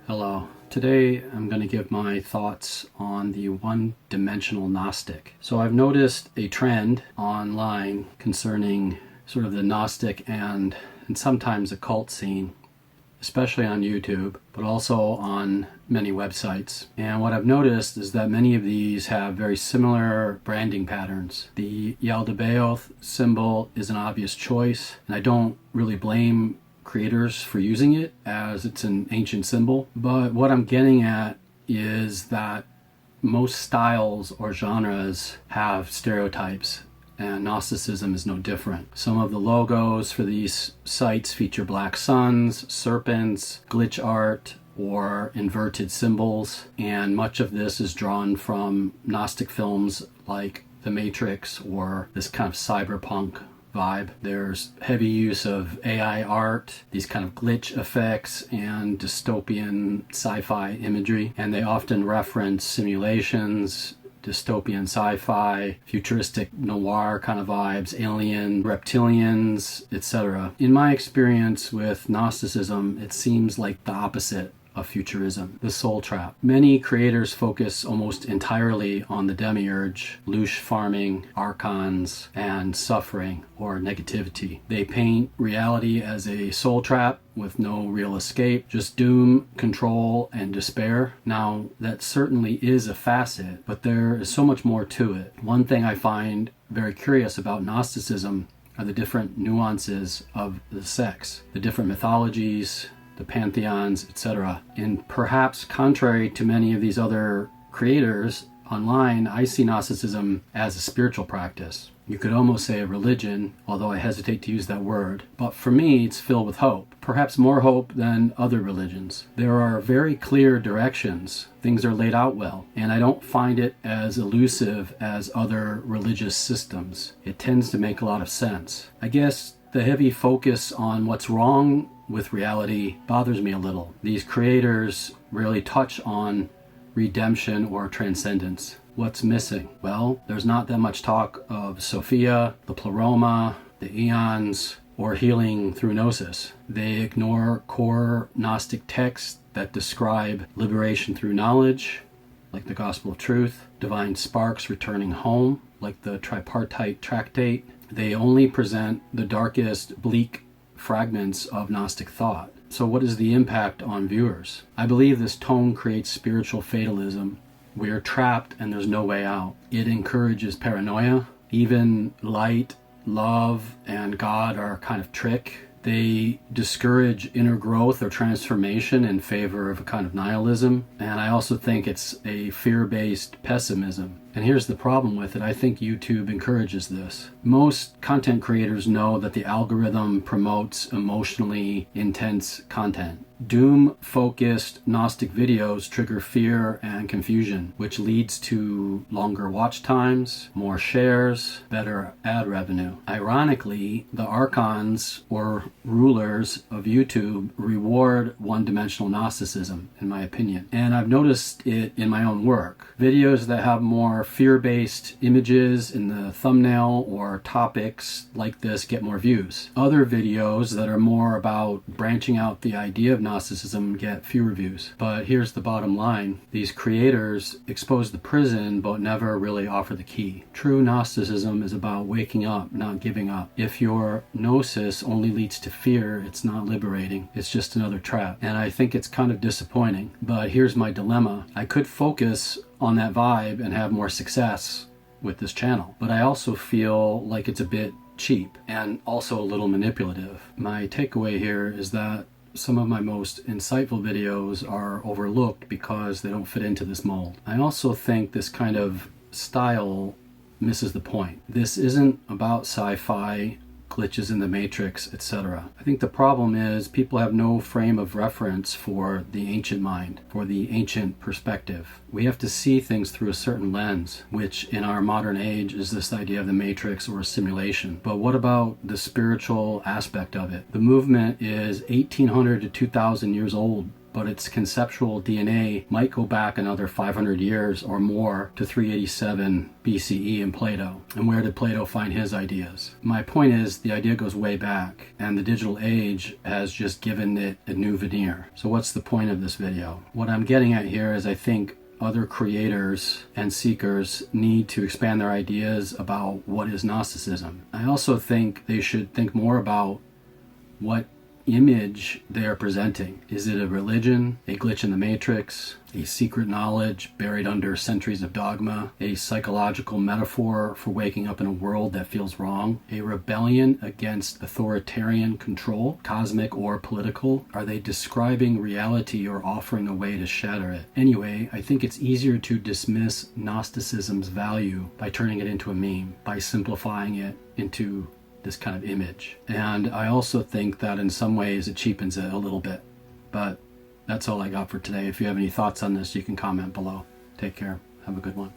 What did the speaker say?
Hello. Today I'm going to give my thoughts on the one-dimensional Gnostic. So I've noticed a trend online concerning sort of the Gnostic and sometimes occult scene, especially on YouTube, but also on many websites. And what I've noticed is that many of these have very similar branding patterns. The Yaldabaoth symbol is an obvious choice, and I don't really blame creators for using it as it's an ancient symbol. But what I'm getting at is that most styles or genres have stereotypes, and Gnosticism is no different. Some of the logos for these sites feature black suns, serpents, glitch art, or inverted symbols, and much of this is drawn from Gnostic films like The Matrix or this kind of cyberpunk vibe. There's heavy use of AI art, these kind of glitch effects, and dystopian sci-fi imagery, and they often reference simulations, dystopian sci-fi, futuristic noir kind of vibes, alien, reptilians, etc. In my experience with Gnosticism, it seems like the opposite of futurism, the soul trap. Many creators focus almost entirely on the demiurge, louche farming, archons, and suffering or negativity. They paint reality as a soul trap with no real escape, just doom, control, and despair. Now, that certainly is a facet, but there is so much more to it. One thing I find very curious about Gnosticism are the different nuances of the sects, the different mythologies, the pantheons, etc. And perhaps contrary to many of these other creators online, I see Gnosticism as a spiritual practice. You could almost say a religion, although I hesitate to use that word. But for me, it's filled with hope, perhaps more hope than other religions. There are very clear directions. Things are laid out well, and I don't find it as elusive as other religious systems. It tends to make a lot of sense. I guess the heavy focus on what's wrong with reality bothers me a little. These creators really touch on redemption or transcendence. What's missing? Well, there's not that much talk of Sophia, the Pleroma, the Eons, or healing through Gnosis. They ignore core Gnostic texts that describe liberation through knowledge, like the Gospel of Truth, divine sparks returning home, like the Tripartite Tractate. They only present the darkest, bleak fragments of Gnostic thought. So what is the impact on viewers? I believe this tone creates spiritual fatalism. We are trapped and there's no way out. It encourages paranoia. Even light, love, and God are a kind of trick. They discourage inner growth or transformation in favor of a kind of nihilism. And I also think it's a fear-based pessimism. And here's the problem with it. I think YouTube encourages this. Most content creators know that the algorithm promotes emotionally intense content. Doom-focused Gnostic videos trigger fear and confusion, which leads to longer watch times, more shares, better ad revenue. Ironically, the archons or rulers of YouTube reward one-dimensional Gnosticism, in my opinion. And I've noticed it in my own work. Videos that have more fear-based images in the thumbnail or topics like this get more views. Other videos that are more about branching out the idea of Gnosticism get fewer views. But here's the bottom line. These creators expose the prison but never really offer the key. True Gnosticism is about waking up, not giving up. If your Gnosis only leads to fear, it's not liberating. It's just another trap. And I think it's kind of disappointing. But here's my dilemma. I could focus on that vibe and have more success with this channel. But I also feel like it's a bit cheap and also a little manipulative. My takeaway here is that some of my most insightful videos are overlooked because they don't fit into this mold. I also think this kind of style misses the point. This isn't about sci-fi, glitches in the Matrix, etc. I think the problem is people have no frame of reference for the ancient mind, for the ancient perspective. We have to see things through a certain lens, which in our modern age is this idea of the Matrix or a simulation. But what about the spiritual aspect of it? The movement is 1800 to 2000 years old but its conceptual DNA might go back another 500 years or more to 387 BCE in Plato. And where did Plato find his ideas? My point is, the idea goes way back, and the digital age has just given it a new veneer. So what's the point of this video? What I'm getting at here is I think other creators and seekers need to expand their ideas about what is Gnosticism. I also think they should think more about what image they are presenting. Is it a religion, a glitch in the matrix, a secret knowledge buried under centuries of dogma, a psychological metaphor for waking up in a world that feels wrong, a rebellion against authoritarian control, cosmic or political? Are they describing reality or offering a way to shatter it? Anyway, I think it's easier to dismiss Gnosticism's value by turning it into a meme, by simplifying it into this kind of image. And I also think that in some ways it cheapens it a little bit. But that's all I got for today. If you have any thoughts on this, you can comment below. Take care. Have a good one.